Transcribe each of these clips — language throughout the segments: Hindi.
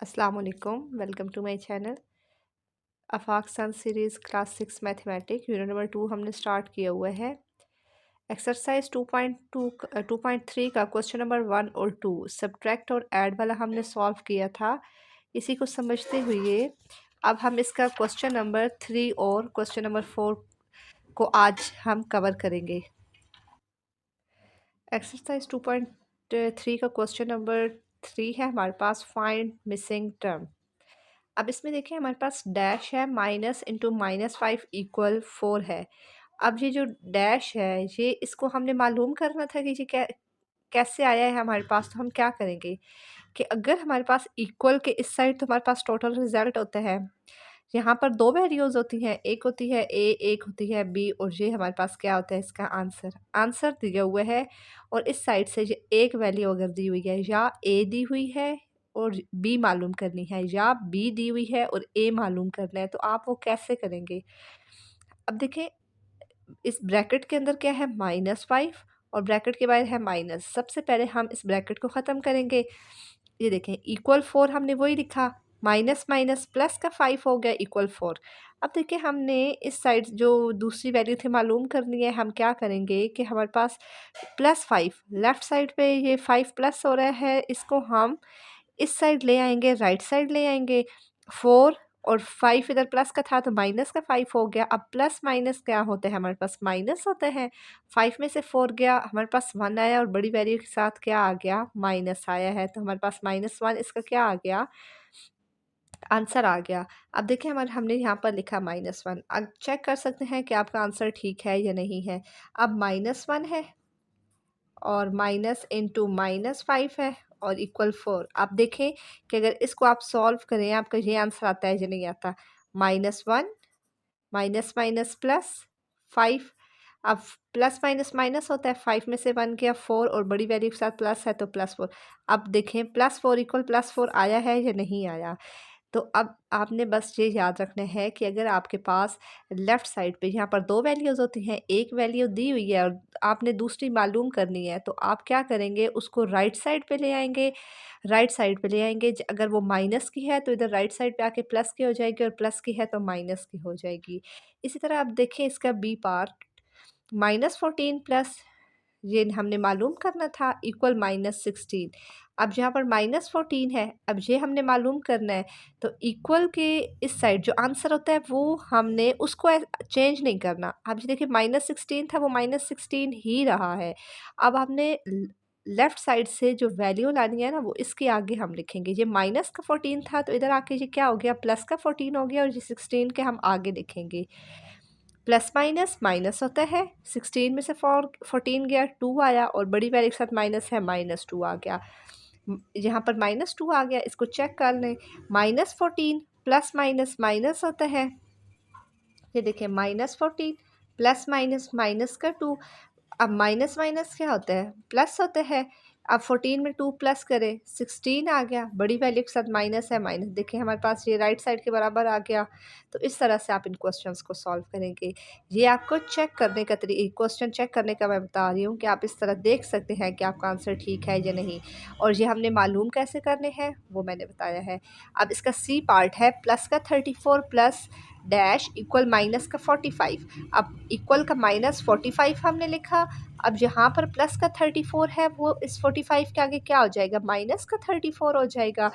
अस्सलाम वालेकुम, welcome to my channel. Afaq Sun series class 6 mathematics unit number 2 हमने स्टार्ट किया हुआ है। एक्सरसाइज 2.2 2.3 का क्वेश्चन नंबर 1 और 2 सब्ट्रैक्ट और ऐड वाला हमने सॉल्व किया था। इसी को समझते हुए अब हम इसका क्वेश्चन नंबर 3 और क्वेश्चन नंबर 4 को आज हम कवर करेंगे। एक्सरसाइज 2.3 का क्वेश्चन नंबर 3 है हमारे पास, फाइंड मिसिंग टर्म। अब इसमें देखिए हमारे पास डैश है, माइनस इंटू -5 इक्वल 4 है। अब ये जो डैश है ये इसको हमने मालूम करना था कि ये कैसे आया है हमारे पास। तो हम क्या करेंगे कि अगर हमारे पास इक्वल के इस साइड तो हमारे पास टोटल रिजल्ट होता है। यहाँ पर दो वैल्यूज होती हैं, एक होती है ए, एक होती है बी, और ये हमारे पास क्या होता है इसका आंसर। आंसर दिया हुआ है और इस साइड से ये एक वैल्यू अगर दी हुई है, या ए दी हुई है और बी मालूम करनी है, या बी दी हुई है और ए मालूम करना है, तो आप वो कैसे करेंगे। अब देखें इस ब्रैकेट के अंदर क्या है, -5, और ब्रैकेट के बाहर है माइनस। सबसे पहले हम इस ब्रैकेट को ख़त्म करेंगे। ये देखें इक्वल 4 हमने वही लिखा, माइनस माइनस प्लस का 5 हो गया इक्वल 4। अब देखिए हमने इस साइड जो दूसरी वैल्यू थी मालूम करनी है। हम क्या करेंगे कि हमारे पास +5 लेफ़्ट साइड पे ये 5 प्लस हो रहा है, इसको हम इस साइड ले आएंगे, राइट साइड ले आएंगे। 4 और 5 इधर प्लस का था तो माइनस का 5 हो गया। अब प्लस माइनस क्या होता है, हमारे पास माइनस होता है। 5 में से 4 गया, हमारे पास 1 आया और बड़ी वैल्यू के साथ क्या आ गया, माइनस आया है, तो हमारे पास -1 इसका क्या आ गया, आंसर आ गया। अब देखिए हमने यहाँ पर लिखा -1। अब चेक कर सकते हैं कि आपका आंसर ठीक है या नहीं है। अब -1 है और माइनस इंटू -5 है और इक्वल 4। आप देखें कि अगर इसको आप सॉल्व करें आपका ये आंसर आता है या नहीं आता। -1 माइनस माइनस प्लस 5। अब प्लस माइनस माइनस होता है, 5 में से 1 गया 4 और बड़ी वैल्यू के साथ प्लस है तो +4। अब देखें +4 इक्वल +4 आया है या नहीं आया। तो अब आपने बस ये याद रखना है कि अगर आपके पास लेफ़्ट साइड पे यहाँ पर दो वैल्यूज़ होती हैं, एक वैल्यू दी हुई है और आपने दूसरी मालूम करनी है, तो आप क्या करेंगे, उसको राइट साइड पे ले आएंगे। राइट साइड पे ले आएंगे, अगर वो माइनस की है तो इधर राइट साइड पे आके प्लस की हो जाएगी, और प्लस की है तो माइनस की हो जाएगी। इसी तरह आप देखें इसका बी पार्ट, -14 प्लस ये हमने मालूम करना था इक्वल -16। अब यहाँ पर -14 है, अब ये हमने मालूम करना है, तो इक्वल के इस साइड जो आंसर होता है वो हमने उसको चेंज नहीं करना। अब ये देखिए -16 था वो -16 ही रहा है। अब हमने लेफ्ट साइड से जो वैल्यू लानी है ना वो इसके आगे हम लिखेंगे। ये माइनस का 14 था तो इधर आके ये क्या हो गया, प्लस का 14 हो गया, और ये 16 के हम आगे लिखेंगे। प्लस माइनस माइनस होता है, 16 में से 14 गया, 2 आया, और बड़ी वैल्यू के साथ माइनस है, -2 आ गया। यहाँ पर -2 आ गया, इसको चेक कर लें। -14 प्लस माइनस माइनस होता है, ये देखिए -14 प्लस माइनस माइनस का 2। अब माइनस माइनस क्या होता है, प्लस होता है। अब 14 में 2 प्लस करें, 16 आ गया, बड़ी वैल्यू के साथ माइनस है, माइनस देखिए हमारे पास ये राइट साइड के बराबर आ गया। तो इस तरह से आप इन क्वेश्चंस को सॉल्व करेंगे। ये आपको चेक करने का क्वेश्चन चेक करने का मैं बता रही हूँ कि आप इस तरह देख सकते हैं कि आपका आंसर ठीक है या नहीं। और ये हमने मालूम कैसे करने हैं वो मैंने बताया है। अब इसका सी पार्ट है, प्लस का 34 प्लस डैश इक्वल माइनस का 45। अब इक्वल का -45 हमने लिखा। अब यहाँ पर प्लस का 34 है वो इस 45 के आगे क्या हो जाएगा, माइनस का 34 हो जाएगा।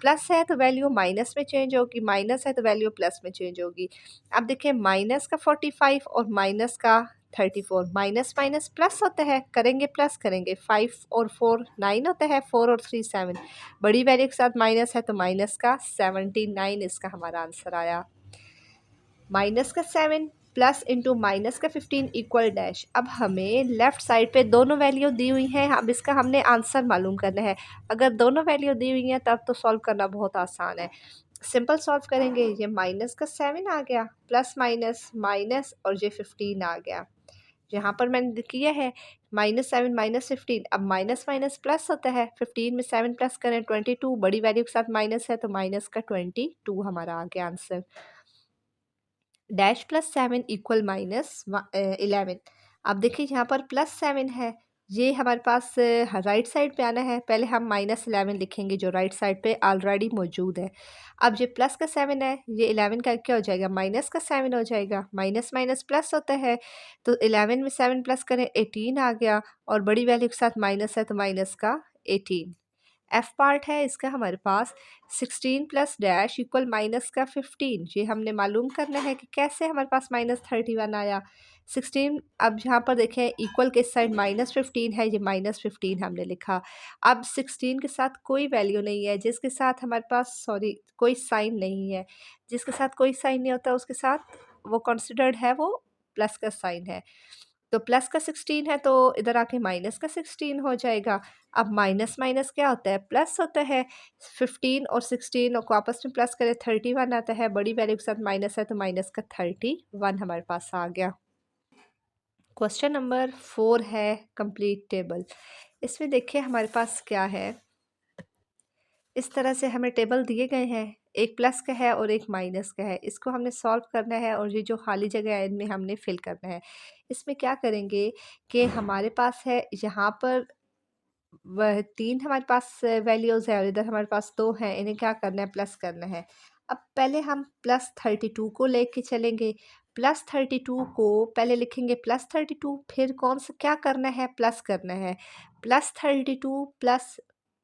प्लस है तो वैल्यू माइनस में चेंज होगी, माइनस है तो वैल्यू प्लस में चेंज होगी। अब देखिए माइनस का 45 और माइनस का 34, माइनस माइनस प्लस होता है, करेंगे प्लस करेंगे, 5 और 4 9 होता है, 4 और 3 7, बड़ी वैल्यू के साथ माइनस है तो माइनस का 79 इसका हमारा आंसर आया। माइनस का 7 प्लस इंटू माइनस का 15 इक्वल डैश। अब हमें लेफ़्ट साइड पे दोनों वैल्यू दी हुई हैं, अब इसका हमने आंसर मालूम करना है। अगर दोनों वैल्यू दी हुई हैं तब तो सॉल्व करना बहुत आसान है। सिंपल सॉल्व करेंगे, ये माइनस का 7 आ गया, प्लस माइनस माइनस, और ये 15 आ गया। यहाँ पर मैंने किया है -7 -15। अब माइनस माइनस प्लस होता है, 15 में 7 प्लस करें 22, बड़ी वैल्यू के साथ माइनस है तो माइनस का 22 हमारा आ गया आंसर। Dash plus 7 equal -11। अब देखिए यहाँ पर +7 है ये हमारे पास राइट साइड पे आना है। पहले हम -11 लिखेंगे जो राइट साइड पे ऑलरेडी मौजूद है। अब ये प्लस का 7 है, ये 11 का क्या हो जाएगा, माइनस का 7 हो जाएगा। माइनस माइनस प्लस होता है, तो 11 में 7 प्लस करें 18 आ गया, और बड़ी वैल्यू के साथ माइनस है तो माइनस का 18। एफ पार्ट है इसका हमारे पास 16 प्लस डैश इक्वल माइनस का 15। ये हमने मालूम करना है कि कैसे हमारे पास -31 आया। 16, अब यहाँ पर देखें इक्वल के साइड -15 है, ये -15 हमने लिखा। अब 16 के साथ कोई वैल्यू नहीं है, जिसके साथ हमारे पास सॉरी कोई साइन नहीं है, जिसके साथ कोई साइन नहीं होता उसके साथ वो कंसिडर्ड है, वो प्लस का साइन है। तो प्लस का 16 है तो इधर आके माइनस का 16 हो जाएगा। अब माइनस माइनस क्या होता है, प्लस होता है। 15 और 16 को आपस में प्लस करें 31 आता है, बड़ी वैल्यू के साथ माइनस है तो माइनस का 31 हमारे पास आ गया। क्वेश्चन नंबर 4 है कंप्लीट टेबल। इसमें देखिए हमारे पास क्या है, इस तरह से हमें टेबल दिए गए हैं, एक प्लस का है और एक माइनस का है। इसको हमने सॉल्व करना है और ये जो खाली जगह है इनमें हमने फिल करना है। इसमें क्या करेंगे कि हमारे पास है यहाँ पर वह 3 हमारे पास वैल्यूज़ है और इधर हमारे पास 2 हैं, इन्हें क्या करना है, प्लस करना है। अब पहले हम +32 को लेके चलेंगे। +32 को पहले लिखेंगे +32, फिर कौन सा क्या करना है, प्लस करना है। +32 प्लस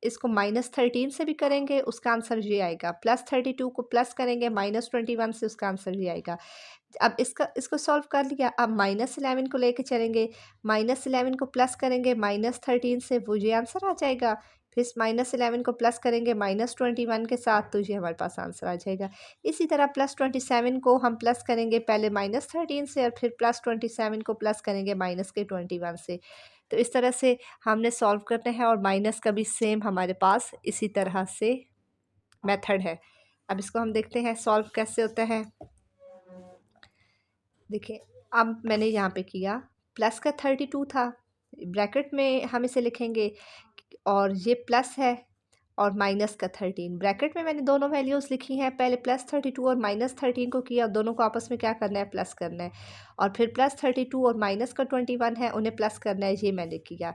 इसको -13 से भी करेंगे, उसका आंसर ये आएगा। +32 को प्लस करेंगे -21 से, उसका आंसर ये आएगा। अब इसको सॉल्व कर लिया। अब -11 को लेके चलेंगे, -11 को प्लस करेंगे -13 से, वो ये आंसर आ जाएगा। फिर -11 को प्लस करेंगे -21 के साथ, तो ये हमारे पास आंसर आ जाएगा। इसी तरह +27 को हम प्लस करेंगे पहले -13 से, और फिर +27 को प्लस करेंगे -21 से। तो इस तरह से हमने सॉल्व करना है, और माइनस का भी सेम हमारे पास इसी तरह से मेथड है। अब इसको हम देखते हैं सॉल्व कैसे होता है। देखिए अब मैंने यहाँ पे किया, प्लस का 32 था, ब्रैकेट में हम इसे लिखेंगे, और ये प्लस है और माइनस का 13। ब्रैकेट में मैंने दोनों वैल्यूज़ लिखी हैं, पहले +32 और -13 को किया, दोनों को आपस में क्या करना है, प्लस करना है। और फिर +32 और माइनस का 21 है, उन्हें प्लस करना है, ये मैंने किया।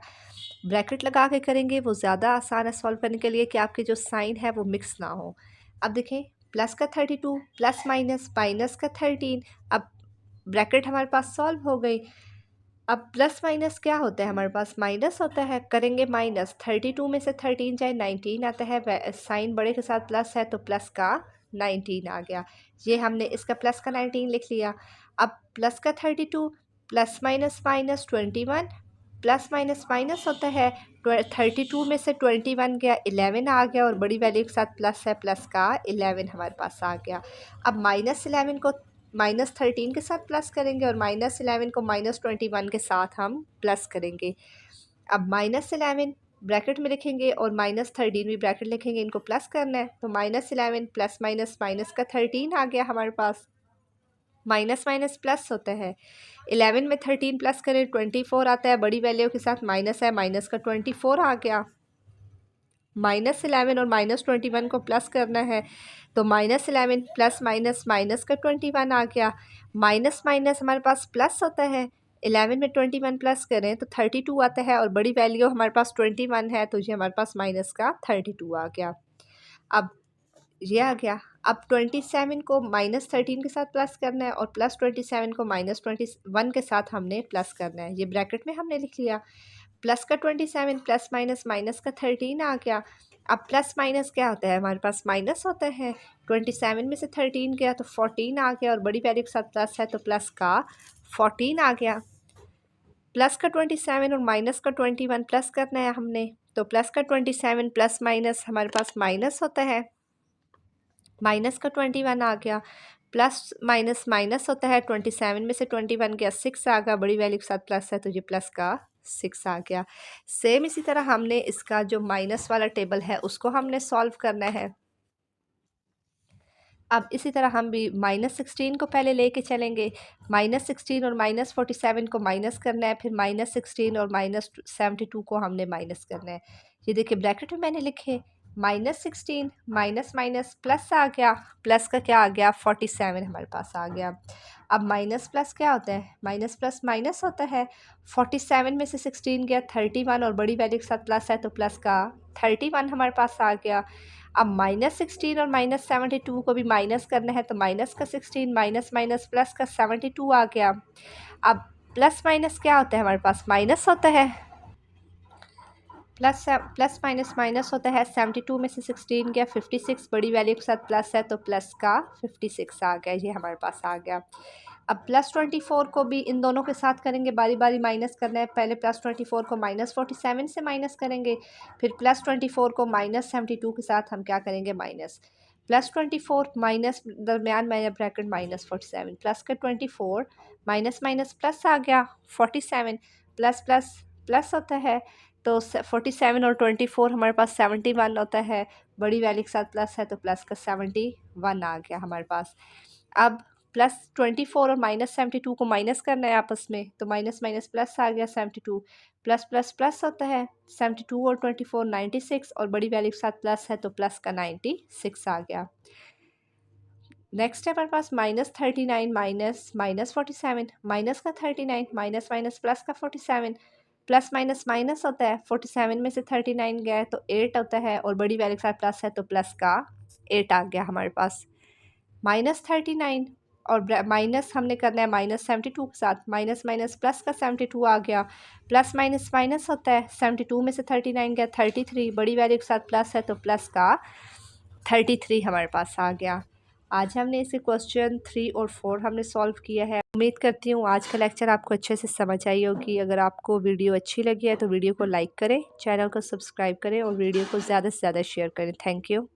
ब्रैकेट लगा के करेंगे वो ज़्यादा आसान है सॉल्व करने के लिए, कि आपके जो साइन है वो मिक्स ना हो। अब देखें प्लस का 32 प्लस माइनस माइनस का 13। अब ब्रैकेट हमारे पास सॉल्व हो गई। अब प्लस माइनस क्या होता है, हमारे पास माइनस होता है, करेंगे माइनस। 32 में से 13 जाए 19 आता है, साइन बड़े के साथ प्लस है तो प्लस का 19 आ गया। ये हमने इसका प्लस का 19 लिख लिया। अब प्लस का 32 plus minus minus 21, plus minus minus होता है, 32 में से 21 गया 11 आ गया, और बड़ी वैल्यू के साथ प्लस है, प्लस का 11 हमारे पास आ गया। अब -11 को -13 के साथ प्लस करेंगे, और -11 को -21 के साथ हम प्लस करेंगे। अब -11 ब्रैकेट में लिखेंगे और -13 भी ब्रैकेट लिखेंगे, इनको प्लस करना है, तो -11 प्लस माइनस माइनस का 13 आ गया हमारे पास। माइनस माइनस प्लस होता है, 11 में 13 प्लस करें 24 आता है, बड़ी वैल्यू के साथ माइनस है, माइनस का 24 आ गया। -11 और -21 को प्लस करना है, तो -11 प्लस माइनस माइनस का 21 आ गया। माइनस माइनस हमारे पास प्लस होता है, 11 में 21 प्लस करें तो 32 आता है, और बड़ी वैल्यू हमारे पास 21 है, तो ये हमारे पास माइनस का 32 आ गया। अब ये आ गया। अब 27 को -13 के साथ प्लस करना है, और +27 को -21 के साथ हमने प्लस करना है, ये ब्रैकेट में हमने लिख लिया। प्लस का 27 प्लस माइनस माइनस का 13 आ गया। अब प्लस माइनस क्या होता है, हमारे पास माइनस होता है, 27 में से 13 गया तो 14 आ गया, और बड़ी वैल्यू के साथ प्लस है तो प्लस का 14 आ गया। प्लस का 27 और माइनस का 21 प्लस करना है हमने, तो प्लस का 27 प्लस माइनस हमारे पास माइनस होता है, माइनस का 21 आ गया। प्लस माइनस माइनस होता है, 27 में से 21 गया 6 आ गया, बड़ी वैल्यू के साथ प्लस है तो ये प्लस का 6 आ गया। सेम इसी तरह हमने इसका जो माइनस वाला टेबल है उसको हमने सॉल्व करना है। अब इसी तरह हम भी -16 को पहले लेके चलेंगे, -16 और -47 को माइनस करना है, फिर -16 और -72 को हमने माइनस करना है। ये देखिए ब्रैकेट में मैंने लिखे, -16 माइनस माइनस प्लस आ गया, प्लस का क्या आ गया 47 हमारे पास आ गया। अब माइनस प्लस क्या होता है, माइनस प्लस माइनस होता है। 47 में से 16 गया 31 और बड़ी वैल्यू के साथ प्लस है तो प्लस का 31 हमारे पास आ गया। अब -16 और -72 को भी माइनस करना है तो माइनस का 16 माइनस माइनस प्लस का 72 आ गया। अब प्लस माइनस क्या होता है हमारे पास, माइनस होता है। प्लस माइनस माइनस होता है। 72 में से 16 गया 56, बड़ी वैल्यू के साथ प्लस है तो प्लस का 56 आ गया, ये हमारे पास आ गया। अब +24 को भी इन दोनों के साथ करेंगे, बारी बारी माइनस करना है। पहले +24 को -47 से माइनस करेंगे, फिर +24 को -72 के साथ हम क्या करेंगे, माइनस। +24 माइनस दरमियान में ब्रैकेट -47, प्लस का 24 माइनस माइनस प्लस आ गया 47, प्लस प्लस प्लस होता है तो 47 और 24 हमारे पास 71 होता है। बड़ी वैल्यू के साथ प्लस है तो प्लस का 71 आ गया हमारे पास। अब +24 और -72 को माइनस करना है आपस में, तो माइनस माइनस प्लस आ गया 72, प्लस प्लस प्लस होता है। 72 और 24 96 और बड़ी वैल्यू के साथ प्लस है तो प्लस का 96 आ गया। नेक्स्ट है हमारे पास -39 माइनस माइनस 47, माइनस का 39 माइनस माइनस प्लस का 47, प्लस माइनस माइनस होता है। 47 में से 39 गया तो 8 होता है और बड़ी वैल्यू के साथ प्लस है तो प्लस का 8 आ गया हमारे पास। -39 और माइनस हमने करना है -72 के साथ, माइनस माइनस प्लस का 72 आ गया। प्लस माइनस माइनस होता है। 72 में से 39 गया 33, बड़ी वैल्यू के साथ प्लस है तो प्लस का 33 हमारे पास आ गया। आज हमने इसे क्वेश्चन 3 और 4 हमने सॉल्व किया है। उम्मीद करती हूँ आज का लेक्चर आपको अच्छे से समझ आई होगी। अगर आपको वीडियो अच्छी लगी है तो वीडियो को लाइक करें, चैनल को सब्सक्राइब करें और वीडियो को ज़्यादा से ज़्यादा शेयर करें। Thank you.